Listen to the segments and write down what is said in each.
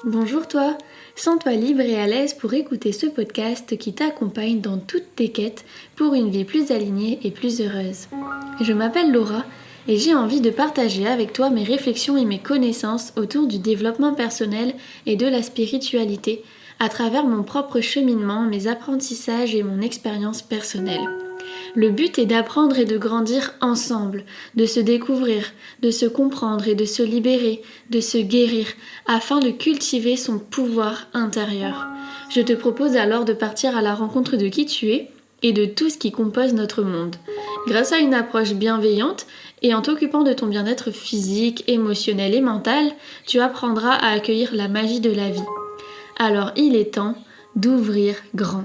Bonjour toi, sens-toi libre et à l'aise pour écouter ce podcast qui t'accompagne dans toutes tes quêtes pour une vie plus alignée et plus heureuse. Je m'appelle Laura et j'ai envie de partager avec toi mes réflexions et mes connaissances autour du développement personnel et de la spiritualité à travers mon propre cheminement, mes apprentissages et mon expérience personnelle. Le but est d'apprendre et de grandir ensemble, de se découvrir, de se comprendre et de se libérer, de se guérir, afin de cultiver son pouvoir intérieur. Je te propose alors de partir à la rencontre de qui tu es et de tout ce qui compose notre monde. Grâce à une approche bienveillante et en t'occupant de ton bien-être physique, émotionnel et mental, tu apprendras à accueillir la magie de la vie. Alors il est temps d'ouvrir grand.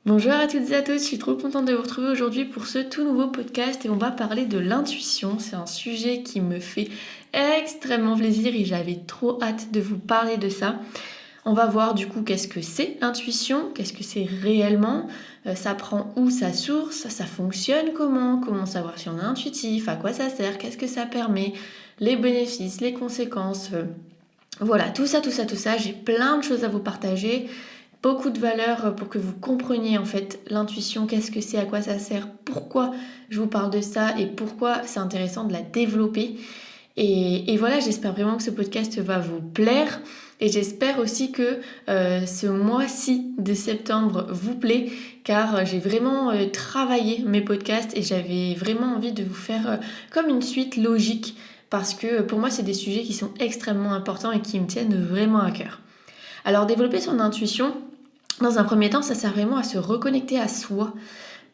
Bonjour à toutes et à tous, je suis trop contente de vous retrouver aujourd'hui pour ce tout nouveau podcast et on va parler de l'intuition. C'est un sujet qui me fait extrêmement plaisir et j'avais trop hâte de vous parler de ça. On va voir du coup qu'est-ce que c'est l'intuition, qu'est-ce que c'est réellement, ça prend où sa source, ça fonctionne comment savoir si on est intuitif, à quoi ça sert, qu'est-ce que ça permet, les bénéfices, les conséquences, voilà, tout ça, j'ai plein de choses à vous partager. Beaucoup de valeurs pour que vous compreniez en fait l'intuition, qu'est-ce que c'est, à quoi ça sert, pourquoi je vous parle de ça et pourquoi c'est intéressant de la développer. Et voilà, j'espère vraiment que ce podcast va vous plaire et j'espère aussi que ce mois-ci de septembre vous plaît car j'ai vraiment travaillé mes podcasts et j'avais vraiment envie de vous faire comme une suite logique parce que pour moi c'est des sujets qui sont extrêmement importants et qui me tiennent vraiment à cœur. Alors développer son intuition, dans un premier temps, ça sert vraiment à se reconnecter à soi.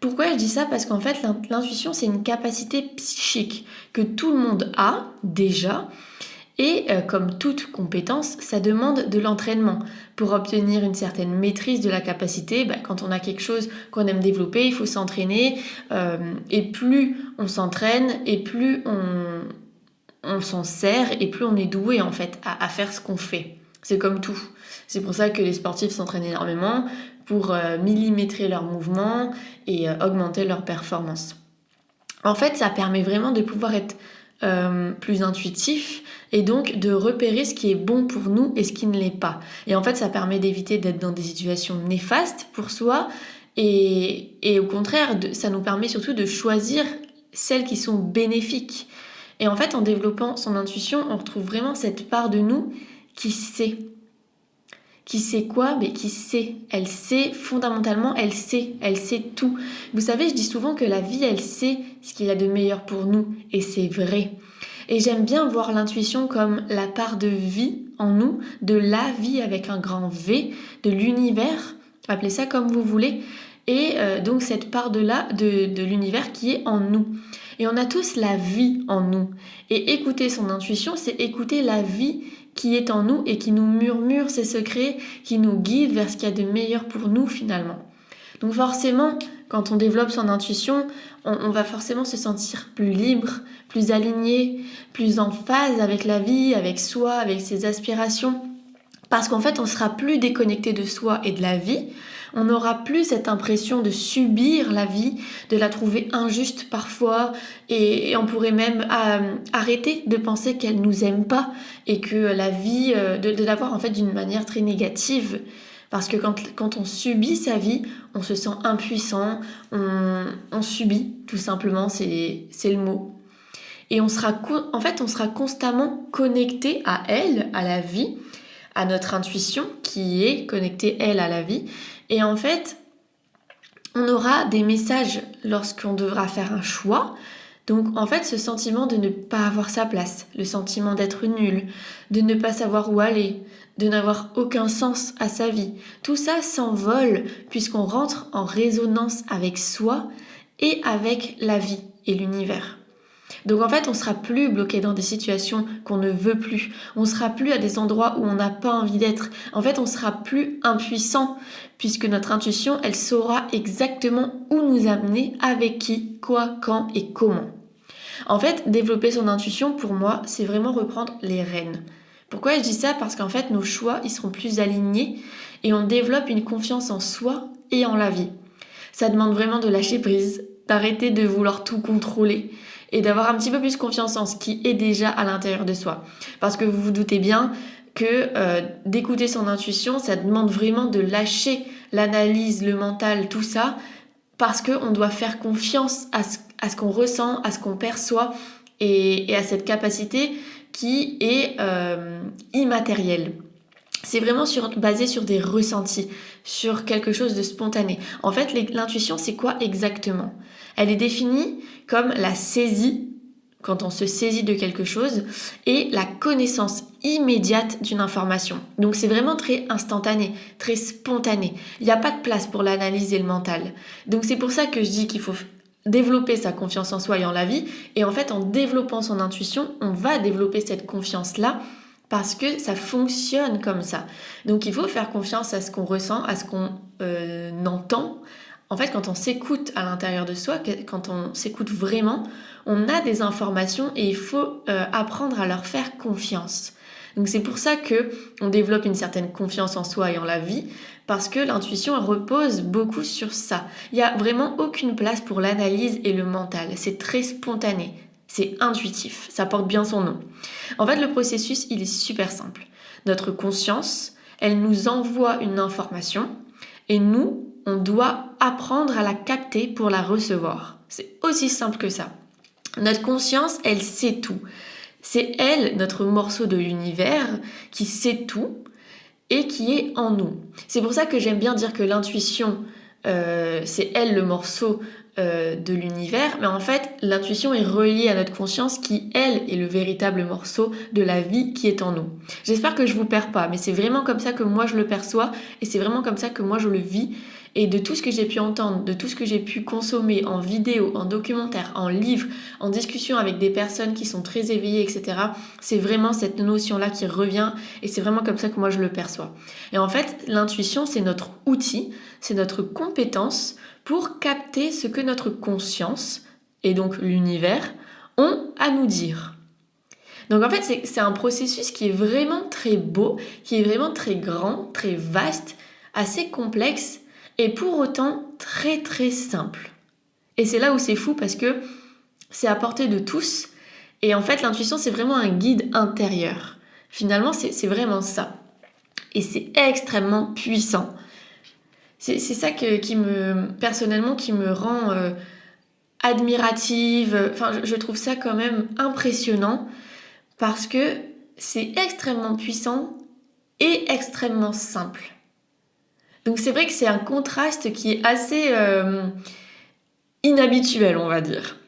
Pourquoi je dis ça ? Parce qu'en fait, l'intuition, c'est une capacité psychique que tout le monde a déjà. Et comme toute compétence, ça demande de l'entraînement. Pour obtenir une certaine maîtrise de la capacité, quand on a quelque chose qu'on aime développer, il faut s'entraîner. Et plus on s'entraîne, et plus on s'en sert, et plus on est doué en fait à faire ce qu'on fait. C'est comme tout. C'est pour ça que les sportifs s'entraînent énormément pour millimétrer leurs mouvements et augmenter leur performance. En fait, ça permet vraiment de pouvoir être plus intuitif et donc de repérer ce qui est bon pour nous et ce qui ne l'est pas. Et en fait, ça permet d'éviter d'être dans des situations néfastes pour soi et au contraire, ça nous permet surtout de choisir celles qui sont bénéfiques. Et en fait, en développant son intuition, on retrouve vraiment cette part de nous qui sait. Qui sait quoi ? Mais qui sait. Elle sait, fondamentalement, elle sait tout. Vous savez, je dis souvent que la vie, elle sait ce qu'il y a de meilleur pour nous. Et c'est vrai. Et j'aime bien voir l'intuition comme la part de vie en nous, de la vie avec un grand V, de l'univers, appelez ça comme vous voulez. Et donc cette part de l'univers qui est en nous. Et on a tous la vie en nous. Et écouter son intuition, c'est écouter la vie qui est en nous et qui nous murmure ses secrets, qui nous guide vers ce qu'il y a de meilleur pour nous finalement. Donc forcément, quand on développe son intuition, on va forcément se sentir plus libre, plus aligné, plus en phase avec la vie, avec soi, avec ses aspirations. Parce qu'en fait, on sera plus déconnecté de soi et de la vie. On n'aura plus cette impression de subir la vie, de la trouver injuste parfois et on pourrait même arrêter de penser qu'elle nous aime pas et que la vie, de la voir en fait d'une manière très négative. Parce que quand on subit sa vie, on se sent impuissant, on subit tout simplement, c'est le mot. Et on sera constamment connecté à elle, à la vie, à notre intuition qui est connectée, elle, à la vie. Et en fait, on aura des messages lorsqu'on devra faire un choix. Donc en fait, ce sentiment de ne pas avoir sa place, le sentiment d'être nul, de ne pas savoir où aller, de n'avoir aucun sens à sa vie, tout ça s'envole puisqu'on rentre en résonance avec soi et avec la vie et l'univers. Donc en fait, on sera plus bloqué dans des situations qu'on ne veut plus. On sera plus à des endroits où on n'a pas envie d'être. En fait, on sera plus impuissant puisque notre intuition, elle saura exactement où nous amener, avec qui, quoi, quand et comment. En fait, développer son intuition, pour moi, c'est vraiment reprendre les rênes. Pourquoi je dis ça? Parce qu'en fait, nos choix, ils seront plus alignés et on développe une confiance en soi et en la vie. Ça demande vraiment de lâcher prise, d'arrêter de vouloir tout contrôler et d'avoir un petit peu plus confiance en ce qui est déjà à l'intérieur de soi. Parce que vous vous doutez bien que d'écouter son intuition, ça demande vraiment de lâcher l'analyse, le mental, tout ça, parce qu'on doit faire confiance à ce qu'on ressent, à ce qu'on perçoit et à cette capacité qui est immatérielle. C'est vraiment basé sur des ressentis, sur quelque chose de spontané. En fait, l'intuition, c'est quoi exactement? Elle est définie comme la saisie, quand on se saisit de quelque chose, et la connaissance immédiate d'une information. Donc c'est vraiment très instantané, très spontané. Il n'y a pas de place pour l'analyse et le mental. Donc c'est pour ça que je dis qu'il faut développer sa confiance en soi et en la vie. Et en fait, en développant son intuition, on va développer cette confiance-là parce que ça fonctionne comme ça. Donc il faut faire confiance à ce qu'on ressent, à ce qu'on entend. En fait, quand on s'écoute à l'intérieur de soi, quand on s'écoute vraiment, on a des informations et il faut apprendre à leur faire confiance. Donc c'est pour ça qu'on développe une certaine confiance en soi et en la vie, parce que l'intuition repose beaucoup sur ça. Il n'y a vraiment aucune place pour l'analyse et le mental. C'est très spontané. C'est intuitif, ça porte bien son nom. En fait, le processus, il est super simple. Notre conscience, elle nous envoie une information et nous, on doit apprendre à la capter pour la recevoir. C'est aussi simple que ça. Notre conscience, elle sait tout. C'est elle, notre morceau de l'univers, qui sait tout et qui est en nous. C'est pour ça que j'aime bien dire que l'intuition, c'est elle le morceau de l'univers, mais en fait l'intuition est reliée à notre conscience qui elle est le véritable morceau de la vie qui est en nous. J'espère que je vous perds pas, mais c'est vraiment comme ça que moi je le perçois et c'est vraiment comme ça que moi je le vis. Et de tout ce que j'ai pu entendre, de tout ce que j'ai pu consommer en vidéo, en documentaire, en livre, en discussion avec des personnes qui sont très éveillées, etc., c'est vraiment cette notion-là qui revient et c'est vraiment comme ça que moi je le perçois. Et en fait, l'intuition, c'est notre outil, c'est notre compétence pour capter ce que notre conscience, et donc l'univers, ont à nous dire. Donc en fait, c'est un processus qui est vraiment très beau, qui est vraiment très grand, très vaste, assez complexe, et pour autant très très simple. Et c'est là où c'est fou parce que c'est à portée de tous. Et en fait, l'intuition, c'est vraiment un guide intérieur. Finalement, c'est vraiment ça. Et c'est extrêmement puissant. C'est ça personnellement, qui me rend admirative. Enfin, je trouve ça quand même impressionnant parce que c'est extrêmement puissant et extrêmement simple. Donc c'est vrai que c'est un contraste qui est assez inhabituel, on va dire.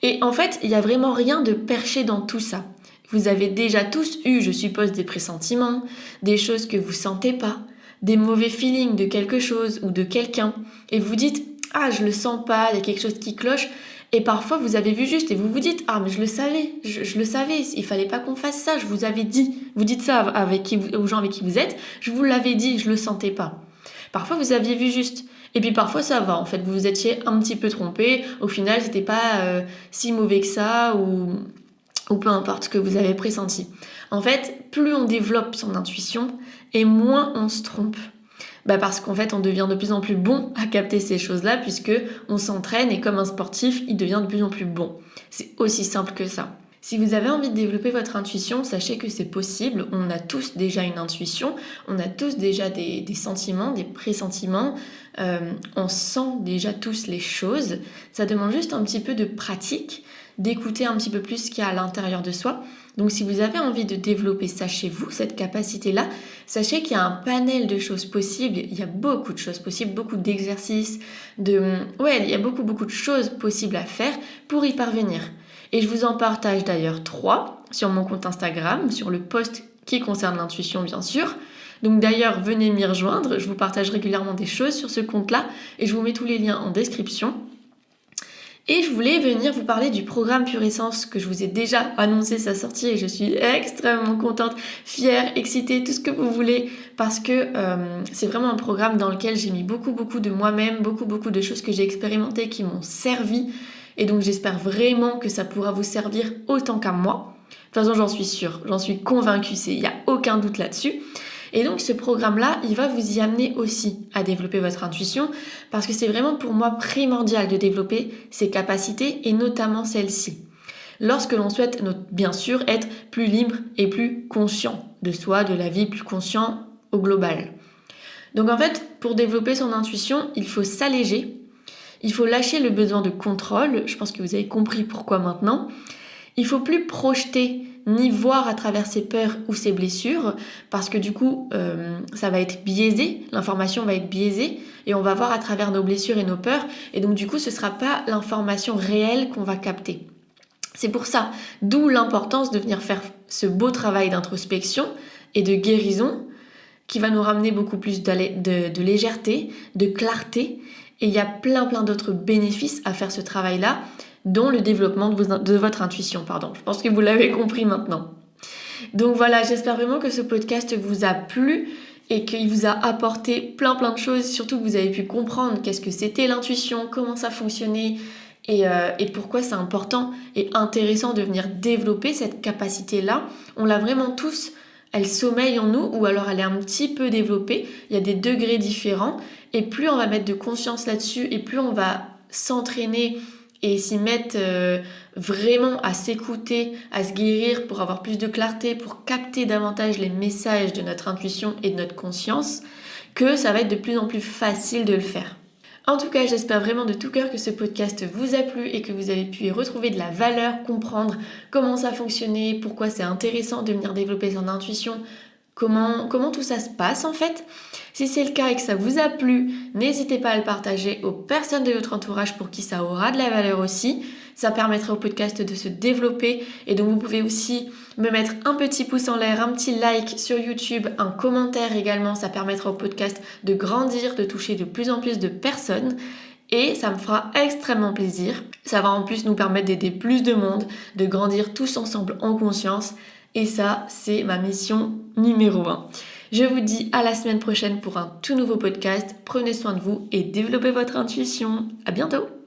Et en fait, il n'y a vraiment rien de perché dans tout ça. Vous avez déjà tous eu, je suppose, des pressentiments, des choses que vous sentez pas, des mauvais feelings de quelque chose ou de quelqu'un. Et vous dites, ah, je le sens pas, il y a quelque chose qui cloche. Et parfois, vous avez vu juste et vous vous dites, ah, mais je le savais, je le savais, il fallait pas qu'on fasse ça, je vous avais dit. Vous dites ça aux gens avec qui vous êtes, je vous l'avais dit, je le sentais pas. Parfois, vous aviez vu juste. Et puis parfois, ça va. En fait, vous vous étiez un petit peu trompé. Au final, c'était pas si mauvais que ça ou peu importe ce que vous avez pressenti. En fait, plus on développe son intuition et moins on se trompe. Parce qu'en fait, on devient de plus en plus bon à capter ces choses-là puisque on s'entraîne et comme un sportif, il devient de plus en plus bon. C'est aussi simple que ça. Si vous avez envie de développer votre intuition, sachez que c'est possible. On a tous déjà une intuition, on a tous déjà des sentiments, des pressentiments. On sent déjà tous les choses. Ça demande juste un petit peu de pratique, d'écouter un petit peu plus ce qu'il y a à l'intérieur de soi. Donc si vous avez envie de développer ça chez vous, cette capacité-là, sachez qu'il y a un panel de choses possibles. Il y a beaucoup de choses possibles, beaucoup d'exercices, il y a beaucoup de choses possibles à faire pour y parvenir. Et je vous en partage d'ailleurs 3 sur mon compte Instagram, sur le post qui concerne l'intuition bien sûr. Donc d'ailleurs, venez m'y rejoindre, je vous partage régulièrement des choses sur ce compte-là et je vous mets tous les liens en description. Et je voulais venir vous parler du programme Pure Essence que je vous ai déjà annoncé sa sortie et je suis extrêmement contente, fière, excitée, tout ce que vous voulez parce que c'est vraiment un programme dans lequel j'ai mis beaucoup de moi-même, beaucoup de choses que j'ai expérimentées qui m'ont servi. Et donc j'espère vraiment que ça pourra vous servir autant qu'à moi. toute façon, j'en suis sûre, j'en suis convaincue, il n'y a aucun doute là-dessus. Et donc ce programme-là, il va vous y amener aussi à développer votre intuition parce que c'est vraiment pour moi primordial de développer ces capacités et notamment celles-ci. Lorsque l'on souhaite bien sûr être plus libre et plus conscient de soi, de la vie, plus conscient au global. Donc en fait, pour développer son intuition, il faut s'alléger, il faut lâcher le besoin de contrôle, je pense que vous avez compris pourquoi maintenant. Il faut plus projeter ni voir à travers ses peurs ou ses blessures parce que du coup ça va être biaisé, l'information va être biaisée et on va voir à travers nos blessures et nos peurs et donc du coup ce ne sera pas l'information réelle qu'on va capter. C'est pour ça, d'où l'importance de venir faire ce beau travail d'introspection et de guérison qui va nous ramener beaucoup plus de légèreté, de clarté et il y a plein d'autres bénéfices à faire ce travail-là dont le développement de votre intuition. Je pense que vous l'avez compris maintenant. Donc voilà, j'espère vraiment que ce podcast vous a plu et qu'il vous a apporté plein de choses, surtout que vous avez pu comprendre qu'est-ce que c'était l'intuition, comment ça fonctionnait et pourquoi c'est important et intéressant de venir développer cette capacité-là. On l'a vraiment tous, elle sommeille en nous ou alors elle est un petit peu développée, il y a des degrés différents et plus on va mettre de conscience là-dessus et plus on va s'entraîner et s'y mettre vraiment à s'écouter, à se guérir pour avoir plus de clarté, pour capter davantage les messages de notre intuition et de notre conscience, que ça va être de plus en plus facile de le faire. En tout cas, j'espère vraiment de tout cœur que ce podcast vous a plu et que vous avez pu y retrouver de la valeur, comprendre comment ça fonctionnait, pourquoi c'est intéressant de venir développer son intuition, comment tout ça se passe en fait. Si c'est le cas et que ça vous a plu, n'hésitez pas à le partager aux personnes de votre entourage pour qui ça aura de la valeur aussi. Ça permettra au podcast de se développer et donc vous pouvez aussi me mettre un petit pouce en l'air, un petit like sur YouTube, un commentaire également. Ça permettra au podcast de grandir, de toucher de plus en plus de personnes et ça me fera extrêmement plaisir. Ça va en plus nous permettre d'aider plus de monde, de grandir tous ensemble en conscience et ça, c'est ma mission numéro 1. Je vous dis à la semaine prochaine pour un tout nouveau podcast. Prenez soin de vous et développez votre intuition. À bientôt!